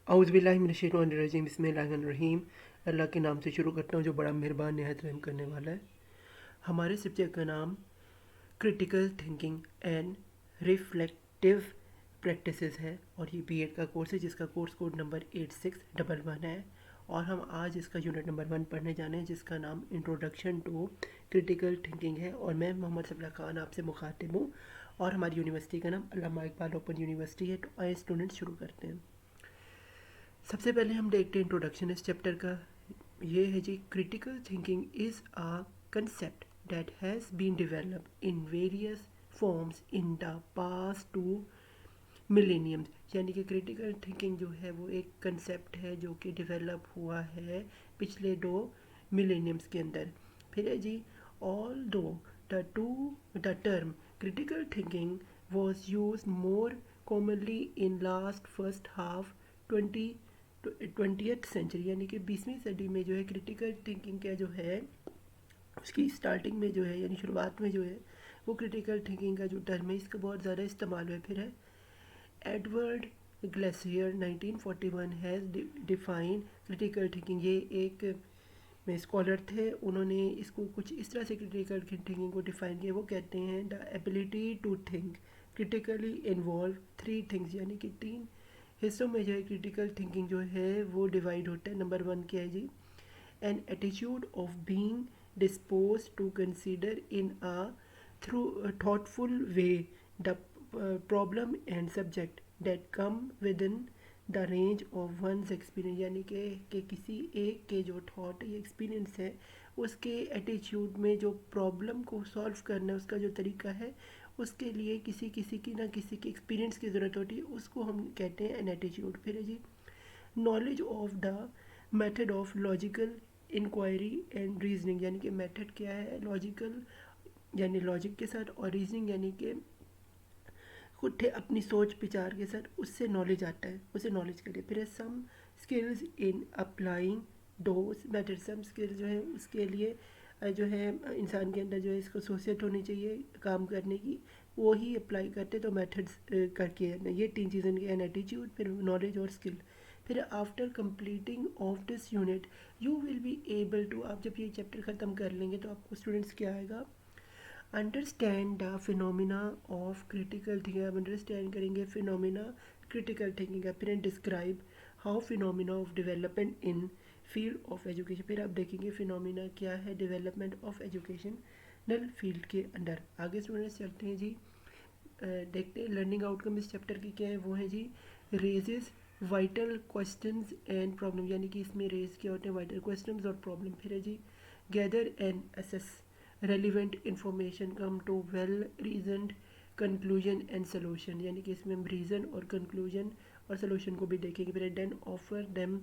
औज़ुबिल्लाहिमिनश्शैतानिर्रजीम बिस्मिल्लाहिर्रहमानिर्रहीम। अल्लाह के नाम से शुरू करता हूँ जो बड़ा मेहरबान निहायत रहम करने वाला है। हमारे सब्जेक्ट का नाम critical thinking and reflective practices है और ये बीएड का कोर्स है जिसका कोर्स कोड नंबर 8611 है। और हम आज इसका यूनिट नंबर 1 पढ़ने जाने हैं जिसका नाम इंट्रोडक्शन टू क्रिटिकल थिंकिंग है। और मैं मोहम्मद सबला खान आपसे मुखातिब हूँ और हमारी यूनिवर्सिटी का नाम अल्लामा इकबाल ओपन यूनिवर्सिटी है। तो आए स्टूडेंट्स शुरू करते हैं। सबसे पहले हम देखते हैं इंट्रोडक्शन इस चैप्टर का। ये है जी, critical thinking is a concept that has been developed in various forms in the past two millenniums. यानी कि क्रिटिकल थिंकिंग जो है वो एक कंसेप्ट है जो कि डेवलप हुआ है पिछले 2 मिलेनियम्स के अंदर। फिर है जी, although the term critical thinking was used more commonly in last first half 20th century, यानी कि 20वीं सदी में जो है क्रिटिकल थिंकिंग का जो है उसकी स्टार्टिंग में जो है यानी शुरुआत में जो है वो क्रिटिकल थिंकिंग का जो टर्म है इसका बहुत ज़्यादा इस्तेमाल हुआ। फिर है Edward glacier 1941 has define critical thinking. ये एक में स्कॉलर थे, उन्होंने इसको कुछ इस तरह से क्रिटिकल थिंकिंग को डिफाइन किया। वो कहते हैं the ability to think critically involve 3 things, यानी कि 3 हिस्सों में जो है क्रिटिकल थिंकिंग जो है वो डिवाइड होता है। नंबर 1 क्या है जी, an attitude of being dispose to consider in a through thoughtful way the problem and subject that come with in the range of one's experience. यानी कि किसी एक के जो थॉट या एक्सपीरियंस है उसके एटीट्यूड में जो प्रॉब्लम को सॉल्व करना है उसका जो तरीका है उसके लिए किसी किसी की ना किसी की एक्सपीरियंस की ज़रूरत होती है, उसको हम कहते हैं एन एटीट्यूड। फिर है जी, knowledge of the method of logical inquiry and reasoning. यानी कि मेथड क्या है, लॉजिकल यानी लॉजिक के साथ, और रीजनिंग यानी कि खुद अपनी सोच विचार के साथ उससे नॉलेज आता है, उसे नॉलेज के लिए। फिर some skills in applying those method. Some skills जो है उसके लिए जो है इंसान के अंदर जो है इसको सोसियत होनी चाहिए काम करने की, वो ही अप्लाई करते तो मेथड्स करके ये 3 चीज़ें एन एटीट्यूड, फिर नॉलेज और स्किल। फिर after completing of this unit you will be able to, आप जब ये चैप्टर ख़त्म कर लेंगे तो आपको स्टूडेंट्स क्या आएगा, understand the phenomena of critical thinking. आप अंडरस्टैंड करेंगे फिनोमिना क्रिटिकल थिंकिंग का। फिर describe how phenomena of development in field of education. फिर आप देखेंगे फिनोमिना क्या है डेवलपमेंट ऑफ एजुकेशनल फील्ड के अंदर। आगे स्टूडेंट्स चलते हैं जी, देखते हैं लर्निंग आउटकम इस चैप्टर की क्या है। वो है जी, raises vital questions and problem. यानी कि इसमें रेज क्या होते हैं, वाइटल क्वेश्चंस और प्रॉब्लम। फिर है जी, gather and assess relevant information come to well reasoned conclusion and solution. यानी कि इसमें हम रीज़न और कंक्लूजन और सोल्यूशन को भी देखेंगे। फिर then offer them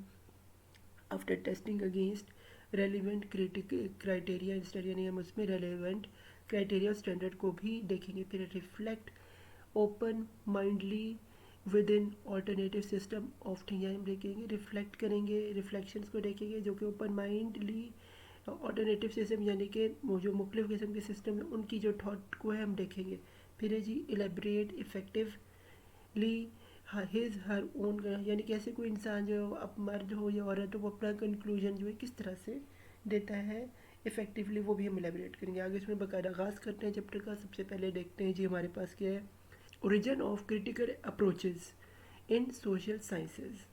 after testing against relevant criteria study. यानी हम उसमें रेलिवेंट क्राइटेरिया और स्टैंडर्ड को भी देखेंगे। फिर reflect open माइंडली with in alternative system of thinking. हम देखेंगे रिफ्लेक्ट करेंगे, रिफ्लेक्शंस को देखेंगे जो कि ओपन माइंडली ऑल्टरनेटिव सिस्टम यानी कि जो मुख्तलिफ किस्म के सिस्टम है उनकी जो थॉट को है हम देखेंगे। फिर है जी, elaborate effectively his her own. यानी कैसे कोई इंसान जो अब मर्द हो या औरत हो वो अपना कंक्लूजन जो है किस तरह से देता है इफेक्टिवली, वो भी हम इलेबरेट करेंगे। आगे इसमें बाकायदा आगाज़ करते हैं चैप्टर का। सबसे पहले देखते हैं जी हमारे पास क्या है, origin of critical approaches in social sciences.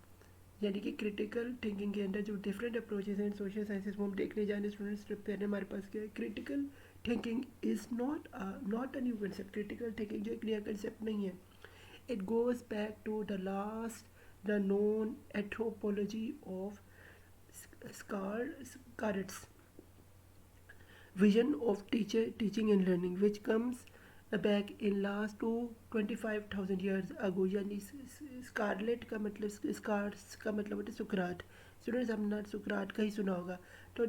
यानी कि क्रिटिकल थिंकिंग के अंदर जो डिफरेंट अप्रोचेस हैं सोशल साइंसेज वो हम देखने जाने स्टूडेंट्स। पहले हमारे पास क्या है, critical thinking is not a new concept. Critical thinking जो एक नया कंसेप्ट नहीं है, it goes back to the last the known anthropology of Socrates vision of teaching and learning which comes back in last to 25,000 years ago। यानी Scarlett का मतलब, scars का मतलब होता है सुकरात। स्टूडेंट्स हमने सुकरात का ही सुना होगा। तो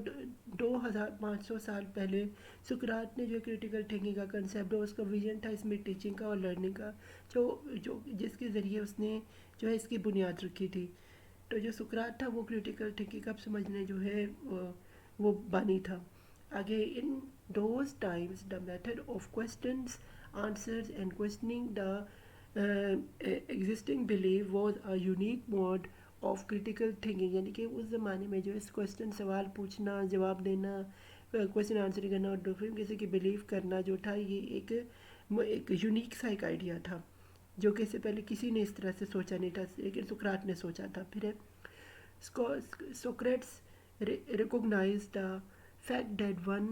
2500 साल पहले सुकरात ने जो क्रिटिकल थिंकिंग का कंसेप्ट है उसका विजन था इसमें टीचिंग का और लर्निंग का, जो जो जिसके ज़रिए उसने जो है इसकी बुनियाद रखी थी। तो जो सुकरात था वो क्रिटिकल थिंकिंग का समझने जो है वो बानी था। आगे, इन those times the method of questions answers and questioning the existing belief was a unique mode of critical thinking, यानी कि उस ज़माने में जो है क्वेश्चन सवाल पूछना, जवाब देना, क्वेश्चन आंसर करना और दूसरे किसी की बिलीव करना जो था, ये एक यूनिक सा एक आइडिया था जो कि इससे पहले किसी ने इस तरह से सोचा नहीं था, लेकिन सुकरात ने सोचा था। फिर Socrates recognized the fact that one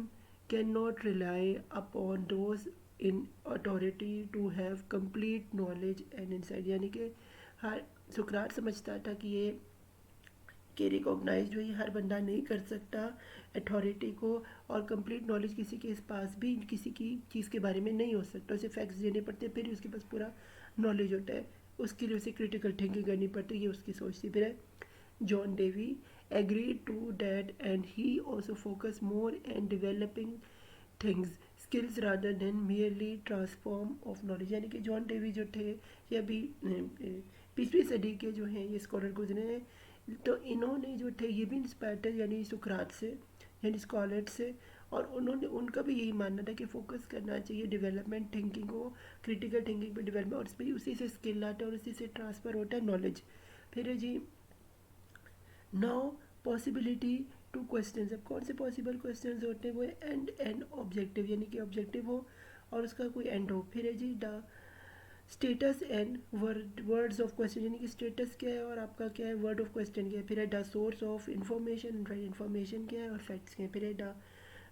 cannot rely upon those in authority to have complete knowledge and insight, यानी कि हर सुकरात समझता था कि ये कि रिकॉग्नाइज जो ये हर बंदा नहीं कर सकता अथॉरिटी को, और कंप्लीट नॉलेज किसी के पास भी किसी की चीज़ के बारे में नहीं हो सकता, उसे फैक्ट्स देने पड़ते फिर ही उसके पास पूरा नॉलेज होता है, उसके लिए उसे क्रिटिकल थिंकिंग करनी पड़ती है, ये उसकी सोच थी। फिर है John Davy agreed to that, and he also focused more on developing things skills rather than merely transform of knowledge, यानी कि जॉन डेवी जो थे ये अभी 20वीं सदी के जो हैं ये स्कॉलर गुजरे हैं, तो इन्होंने जो थे ये भी इंस्पायर्ड थे यानी सुकरात से, यानी स्कॉलर से, और उन्होंने उनका भी यही मानना था कि फोकस करना चाहिए डेवलपमेंट थिंकिंग को, क्रिटिकल थिंकिंग पे डेवलपमेंट, और उस पर उसी से स्किल आता है और उसी से ट्रांसफ़र होता है नॉलेज। फिर है जी नाउ पॉसिबिलिटी टू क्वेश्चन, अब कौन से पॉसिबल क्वेश्चन होते हैं, वो एंड ऑब्जेक्टिव, यानी कि ऑब्जेक्टिव हो और उसका कोई एंड हो। फिर है जी the status and words of question, यानी कि स्टेटस क्या है और आपका क्या है, वर्ड ऑफ क्वेश्चन क्या है। फिर है the source of information, right, information क्या है और फैक्ट्स क्या है। फिर है the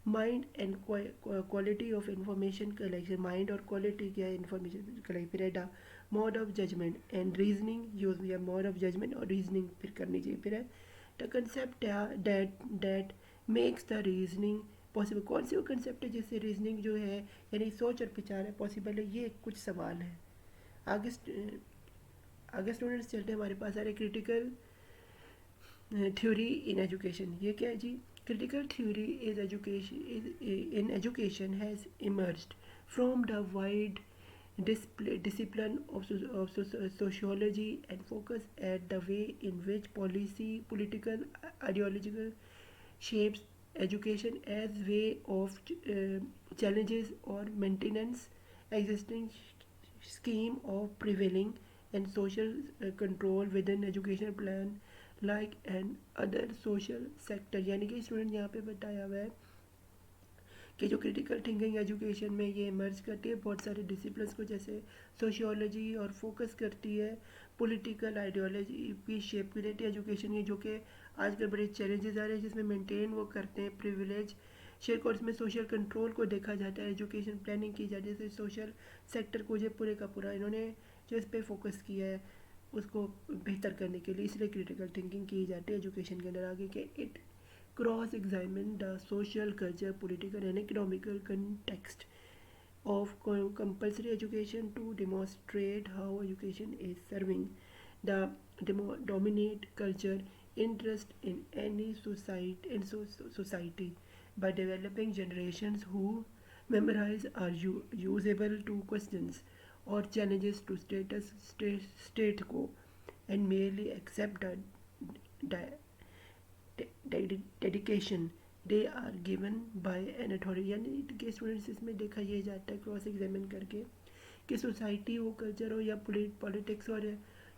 mind and quality of information collection, mind और क्वालिटी क्या है इंफॉर्मेशन कलेक्ट। फिर है the mode of judgement and reasoning use, या मोड ऑफ जजमेंट और रीजनिंग फिर करनी चाहिए। फिर है the concept that makes the reasoning possible, कौन से वो कंसेप्ट है जिससे रीजनिंग जो है यानी सोच और विचार है पॉसिबल है, ये कुछ सवाल है। आगे आगे स्टूडेंट्स चलते हैं, हमारे पास आ रहे क्रिटिकल थ्योरी इन एजुकेशन। ये क्या है जी, critical theory is education in education has emerged from the wide discipline of sociology and focus at the way in which policy, political, ideological shapes education as way of challenges or maintenance existing scheme of prevailing and social control within educational plan like and other social sector, यानी कि student यहाँ पे बताया हुआ है कि जो critical thinking education में ये इमर्ज करती है बहुत सारे डिसिप्लिन्स को, जैसे सोशियोलॉजी, और फोकस करती है पॉलिटिकल आइडियोलॉजी की शेप की देती है एजुकेशन की, जो कि आजकल बड़े चैलेंजेस आ रहे हैं जिसमें मेंटेन वो करते हैं प्रिविलेज शेयर कोर्स में सोशल कंट्रोल को देखा जाता है, एजुकेशन प्लानिंग की जाती है, सोशल सेक्टर को जो पूरे का पूरा इन्होंने जो इस पर फोकस किया है उसको बेहतर करने के लिए, इसलिए क्रिटिकल थिंकिंग की जाती है एजुकेशन के अंदर। आगे के it cross-examine the social, culture, political and economical context of compulsory education to demonstrate how education is serving the dominant culture interest in any society by developing generations who memorize are usable to questions or challenges to state quo and merely accept the dedication they are given by an authority, यानी के students इसमें देखा ये जाता है cross examine करके कि society हो, कल्चर हो, या पॉलिटिक्स और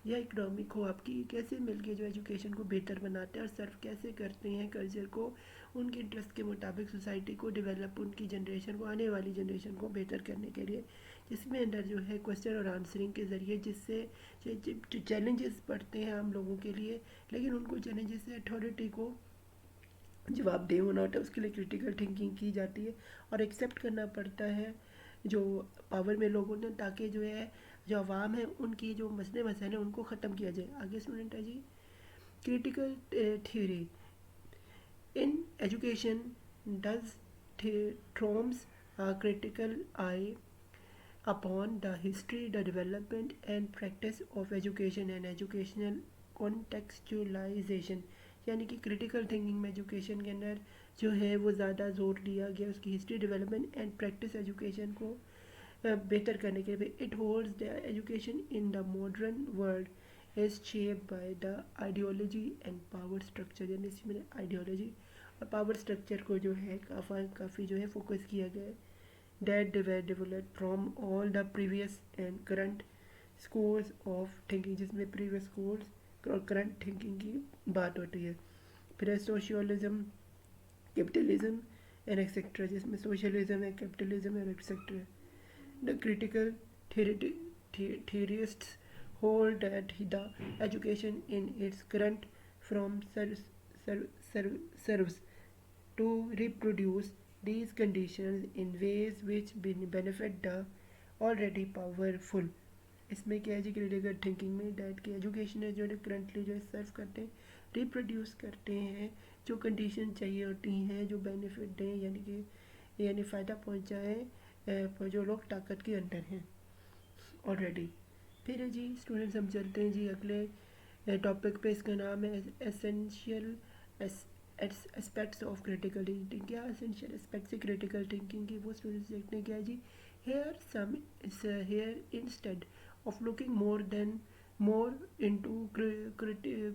या इकोनॉमिक हो, आपकी कैसे मिलके जो एजुकेशन को बेहतर बनाते हैं और सर्व कैसे करते हैं कल्चर को उनके इंटरेस्ट के मुताबिक सोसाइटी को डेवलप, उनकी जनरेशन को, आने वाली जनरेशन को बेहतर करने के लिए, जिसमें अंदर जो है क्वेश्चन और आंसरिंग के ज़रिए जिससे चैलेंजेस पड़ते हैं आम लोगों के लिए, लेकिन उनको चैलेंजेस से अथॉरिटी को जवाबदेह होना होता है, उसके लिए क्रिटिकल थिंकिंग की जाती है और एक्सेप्ट करना पड़ता है जो पावर में लोगों ने, ताकि जो है जो आवाम है उनकी जो मसले मसाइल हैं उनको ख़त्म किया जाए। आगे स्टूडेंट है जी critical theory in education does throws critical eye upon the history, the development and practice of education and educational contextualization, यानी कि क्रिटिकल थिंकिंग में एजुकेशन के अंदर जो है वो ज़्यादा जोर दिया गया उसकी history, development and practice education को बेहतर करने के लिए। It holds the education in the modern world is shape by the ideology and power structure, यानी इसमें आइडियोलॉजी और पावर स्ट्रक्चर को जो है काफ़ी जो है फोकस किया गया है। that they were developed from all the previous and current schools of thinking, जिसमें previous schools और करंट थिंकिंग की बात होती है। फिर है सोशलिज्म, कैपिटलिज्म एंड एक्सेट्रा, जिसमें सोशलिज्म है, कैपिटलिज्म और एक्सेट्रा है। The critical theorists hold that the education in its current form serves to reproduce these conditions in ways which benefit the already powerful। इसमें क्या है जी, क्रिटिकल थिंकिंग में that की एजुकेशन है जो करंटली जो सर्व करते हैं, रिप्रोड्यूस करते हैं जो कंडीशन चाहिए होती हैं जो बेनिफिट दें, यानी फ़ायदा पहुंचाएं जो लोग ताकत के अंदर हैं ऑलरेडी। फिर है जी स्टूडेंट्स, हम चलते हैं जी अगले टॉपिक पे। इसका नाम है essential aspects of critical thinking. क्या एसेंशियल एस्पेक्ट्स है क्रिटिकल थिंकिंग की, वो स्टूडेंट्स देखते हैं। क्या है जी, here instead of looking more into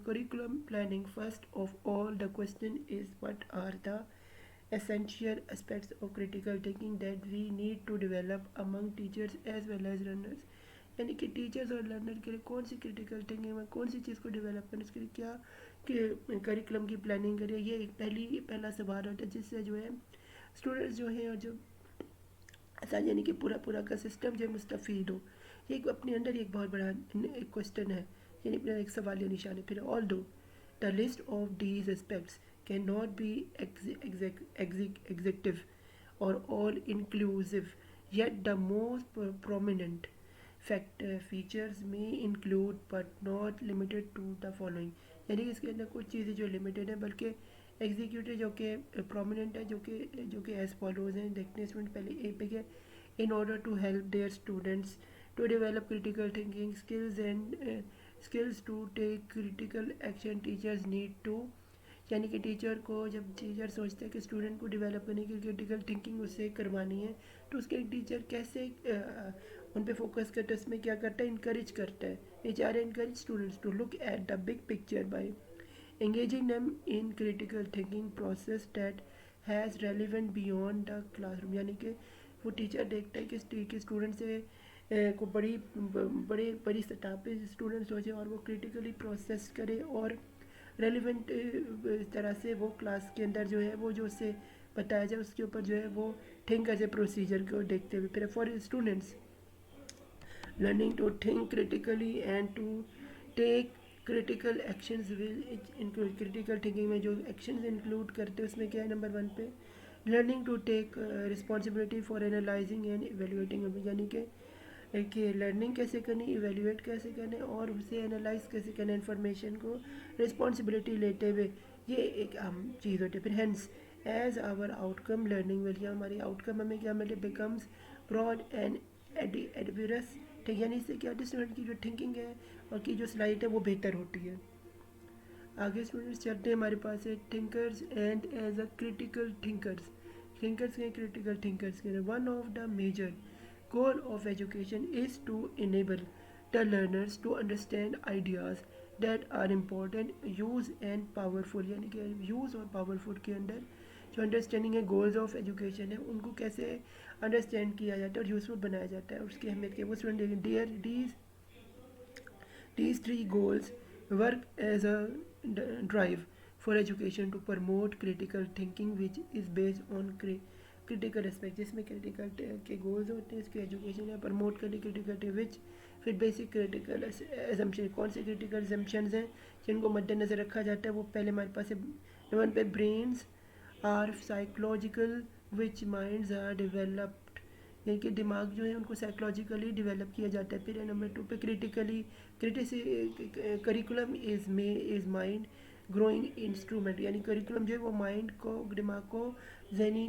curriculum planning, first of all the question is what are the essential aspects of critical thinking that we need to develop among teachers as well as learners। यानी कि teachers और learner के लिए कौन सी critical thinking में कौन सी चीज़ को develop करना, उसके लिए क्या कि करिकुलम की प्लानिंग करें, ये एक पहला सवाल होता है जिससे जो है स्टूडेंट्स जो है और जो ऐसा यानी कि पूरा का सिस्टम जो मुस्तफ़ीद हो। ये अपने अंदर एक बहुत बड़ा एक क्वेश्चन है, यानी अपना एक सवाल या निशान है। फिर although the list of these aspects can not be exhaustive or all inclusive, yet the most prominent features may include but not limited to the following। यानी कि इसके अंदर कुछ चीज़ें जो लिमिटेड है बल्कि एग्जीक्यूटिव जो कि प्रोमिनेंट है, जो कि एज फॉलोज हैं। देखते हैं स्टूडेंट पहले ए पे क्या, in order to help their students to develop critical thinking skills and skills to take critical action, teachers need to, यानी कि टीचर को जब टीचर सोचता है कि स्टूडेंट को डेवलप करने की क्रिटिकल थिंकिंग उससे करवानी है, तो उसके टीचर कैसे उन पे फोकस करता है, उसमें क्या करता है, इंकरेज करता है। HR encourage students to look at the big picture by engaging them in critical thinking process that has relevant beyond the classroom। यानी कि वो टीचर देखता है कि स्टूडेंट से को बड़ी सतह पे स्टूडेंट सोचे और वो क्रिटिकली प्रोसेस करे और रेलिवेंट तरह से वो क्लास के अंदर जो है वो जो उससे बताया जाए उसके ऊपर जो है वो थिंक एज ए प्रोसीजर को देखते हुए। फिर for students learning to think critically and to take critical actions will include critical thinking में जो actions include करते हैं उसमें क्या है, नंबर 1 पे learning to take responsibility for analyzing and evaluating, यानी कि लर्निंग कैसे करनी, इवेल्यूएट कैसे करने और उसे एनालाइज कैसे करना, इन्फॉर्मेशन को रिस्पॉन्सिबिलिटी लेते हुए, ये एक अहम चीज़ होती है। फिर hence as our outcome learning will, हमारी आउटकम हमें क्या मिले, बिकम्स ब्रॉड एंड एडवर्स, ठीक, यानी इससे क्या होता है स्टूडेंट की जो थिंकिंग है और की जो स्लाइड है वो बेहतर होती है। आगे स्टूडेंट्स चलते हैं, हमारे पास है thinkers and as a critical thinkers. Thinkers के क्रिटिकल थिंकर्स के one of the major goal of education is to enable the learners to understand ideas that are important, use and powerful, यानी कि use और powerful के अंदर जो understanding है goals of education है उनको कैसे अंडरस्टैंड किया जाता है और यूजफुल बनाया जाता है, उसकी अहमियत के वो स्टूडेंट देखें। There these three goals work as a drive for education to promote critical thinking which is based on critical aspect, जिसमें क्रिटिकल के गोल्स होते हैं इसके एजुकेशन है प्रमोट करने क्रिटिकल विच, फिर बेसिक क्रिटिकल एजम्पशन, कौन से क्रिटिकल एजम्पशंस हैं जिनको मद्देनज़र रखा जाता है, वो पहले हमारे पास है नंबर 1 पे brains are psychological which minds are developed, यानी कि दिमाग जो है उनको साइकोलॉजिकली डेवलप किया जाता है। फिर नंबर 2 पे curriculum is mind growing instrument, यानी करिकुलम जो है वो माइंड को दिमाग को जहनी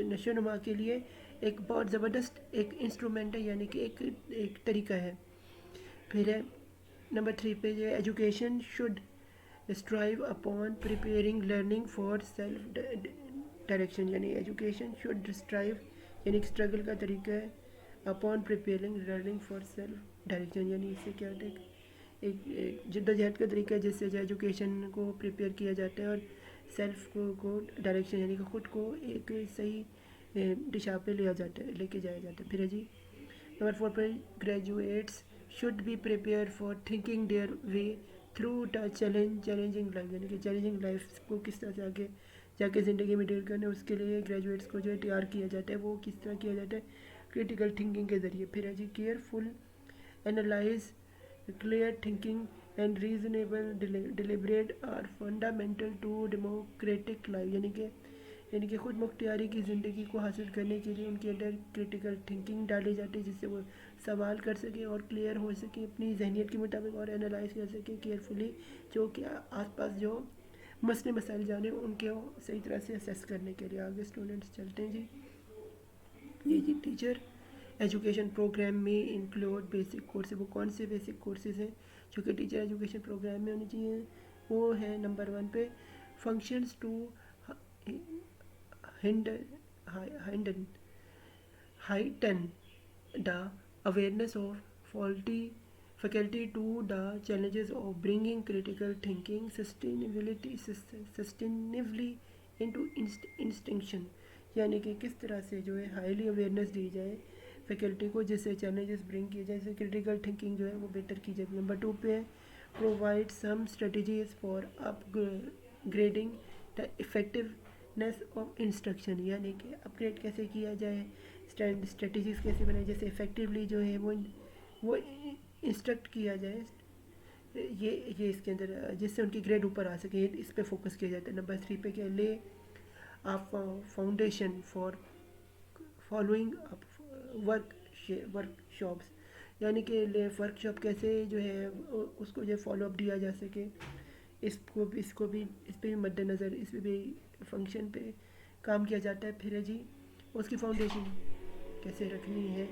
नशो नुमा के लिए एक बहुत ज़बरदस्त एक इंस्ट्रूमेंट है, यानी कि एक तरीका है। फिर है नंबर 3 पे जो education should strive upon preparing learning for self direction, यानी एजुकेशन शुड स्ट्राइव यानी स्ट्रगल का तरीका है upon preparing learning for self direction, यानी इससे क्या होता है एक जद्दोजहद का तरीका है जिससे जो एजुकेशन को प्रिपेयर किया जाता है और सेल्फ को डायरेक्शन यानी कि ख़ुद को एक सही दिशा पे लेके जाया जाता है। फिर है जी नंबर 4 पर graduates should be prepare for thinking their way through challenging life, यानी कि चैलेंजिंग लाइफ को किस तरह से आगे जाके ज़िंदगी में डील करना है, उसके लिए ग्रेजुएट्स को जो है तैयार किया जाता है। वो किस तरह किया जाता है? क्रिटिकल थिंकिंग के ज़रिए। फिर है जी careful analyse, clear thinking and reasonable deliberate are fundamental to democratic life, यानी कि खुद मुख्तियारी की ज़िंदगी को हासिल करने के लिए उनके अंदर क्रिटिकल थिंकिंग डाली जाती है, जिससे वो सवाल कर सकें और क्लियर हो सके अपनी जहनीत के मुताबिक, और एनालाइज कर सकें केयरफुली जो कि आसपास जो मसले मसाइल जाने उनके सही तरह से असेस करने के लिए। आगे स्टूडेंट्स चलते हैं जी। ये जी टीचर एजुकेशन प्रोग्राम में इंक्लूड बेसिक कोर्सेज। वो कौन से बेसिक कोर्सेज हैं जो कि टीचर एजुकेशन प्रोग्राम में होने चाहिए? वो है नंबर 1 पे functions to heighten the awareness of faculty to the challenges of bringing critical thinking sustainably into इंस्टिंक्शन, यानी कि किस तरह से जो है हाईली अवेयरनेस दी जाए फैकल्टी को, जिससे चैलेंजेस ब्रिंग किए जाए, जैसे क्रिटिकल थिंकिंग जो है वो बेहतर की जाए। नंबर 2 पे है provide some strategies for upgrading the effectiveness of instruction, यानी कि अपग्रेड कैसे किया जाए, स्ट्रेटजीज कैसे बनाए, जैसे इफेक्टिवली जो है वो इंस्ट्रक्ट किया जाए, ये इसके अंदर जिससे उनकी ग्रेड ऊपर आ सके, इस पे फोकस किया जाता है। नंबर 3 पे क्या ले आप foundation for following up workshops, यानी कि वर्कशॉप कैसे जो है उसको जो फॉलो अप दिया जा सके, इस पे भी मद्देनज़र इस पे भी फंक्शन पे काम किया जाता है। फिर है जी उसकी फाउंडेशन कैसे रखनी है।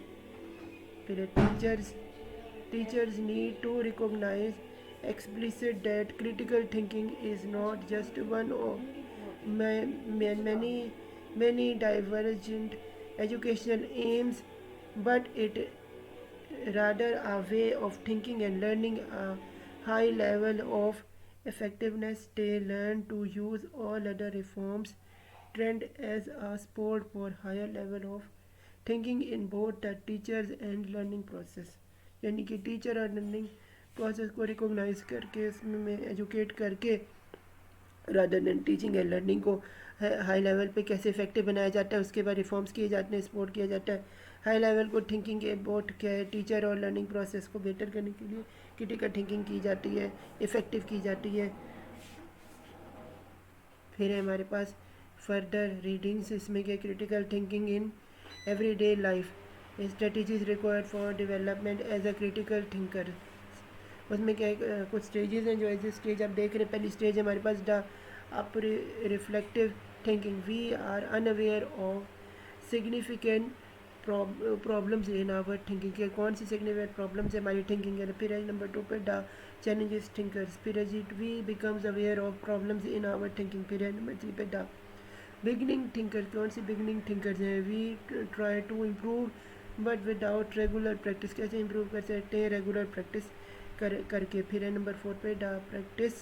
फिर teachers need to recognize explicit that critical thinking is not just one of many divergent educational aims, but it rather a way of thinking and learning a high level of effectiveness. They learn to use all other reforms trend as a support for higher level of thinking in both the teachers and learning process, यानी कि teacher और learning process को recognise करके इसमें educate करके rather than teaching and learning को high level पे कैसे इफेक्टिव बनाया जाता है, उसके बाद रिफॉर्म्स किए जाते हैं, सपोर्ट किया जाता है। हाई लेवल को थिंकिंग के अबाउट क्या है, टीचर और लर्निंग प्रोसेस को बेहतर करने के लिए क्रिटिकल थिंकिंग की जाती है, इफ़ेक्टिव की जाती है। फिर है हमारे पास फर्दर रीडिंग्स, इसमें क्या critical thinking in everyday life, strategies required for development as a critical thinker. उसमें क्या कुछ स्टेजेस हैं, जो एज स्टेज आप देख रहे हैं। पहली स्टेज है हमारे पास the unreflective thinking, we are unaware of significant problems in our thinking, के कौन सी सिग्निफिकेंट प्रॉब्लम्स है हमारी थिंकिंग है। फिर है नंबर 2 पे द चैलेंजेस थिंकर्स, फिर है जी we becomes aware of problems in our thinking. फिर है नंबर 3 पे द बिगनिंग थिंकर, कौन सी बिगनिंग थिंकर्स हैं, we try to improve but without regular practice, कैसे इम्प्रूव कर सकते हैं रेगुलर प्रैक्टिस करके। फिर है नंबर 4 पे the practice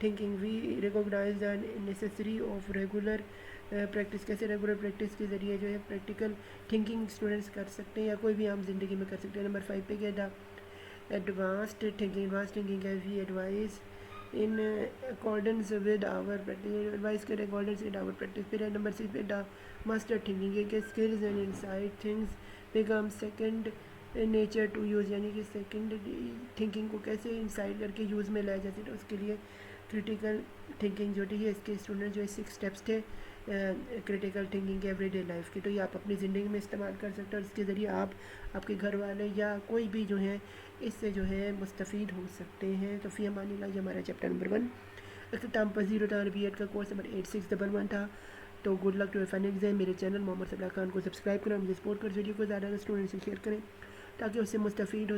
thinking, we recognize the necessary of regular practice, कैसे रेगुलर प्रैक्टिस के ज़रिए जो है प्रैक्टिकल थिंकिंग स्टूडेंट्स कर सकते हैं या कोई भी आम जिंदगी में कर सकते हैं। नंबर 5 पे क्या द एडवांस्ड थिंकिंग है, we advise in accordance with our practice, advise करें अकॉर्डेंस विद आवर प्रैक्टिस। फिर है नंबर 6 पे द मास्टर थिंकिंग है कि skills and insight things become second nature to use, यानी कि सेकंड थिंकिंग को कैसे इंसाइट करके यूज़ में लाया जा सकता है, उसके लिए क्रिटिकल थिंकिंग जो है इसके स्टूडेंट जो है 6 स्टेप्स थे क्रिटिकल थिंकिंग के एवरीडे लाइफ के, तो ये आप अपनी ज़िंदगी में इस्तेमाल कर सकते हो और इसके ज़रिए आप आपके घर वाले या कोई भी जो है इससे जो है मुस्तफ़ीद हो सकते हैं। तो फ़ी अमानिल्लाह, ये हमारा चैप्टर नंबर 1 अख्ताम पज़ीर था, BEd का कोर्स नंबर 8611 था। तो good luck to final exam. मेरे चैनल मोहम्मद सबला खान को सब्सक्राइब करें, मुझे सपोर्ट कर, वीडियो को ज़्यादा स्टूडेंट से शेयर करें ताकि उससे मुस्तफ़ीद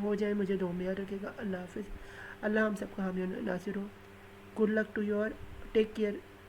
हो जाए। मुझे दुआ में याद रखेगा। अल्लाह हाफ़िज़। अल्लाह हम सबका हामी नासिर हो। Good luck to your, take care.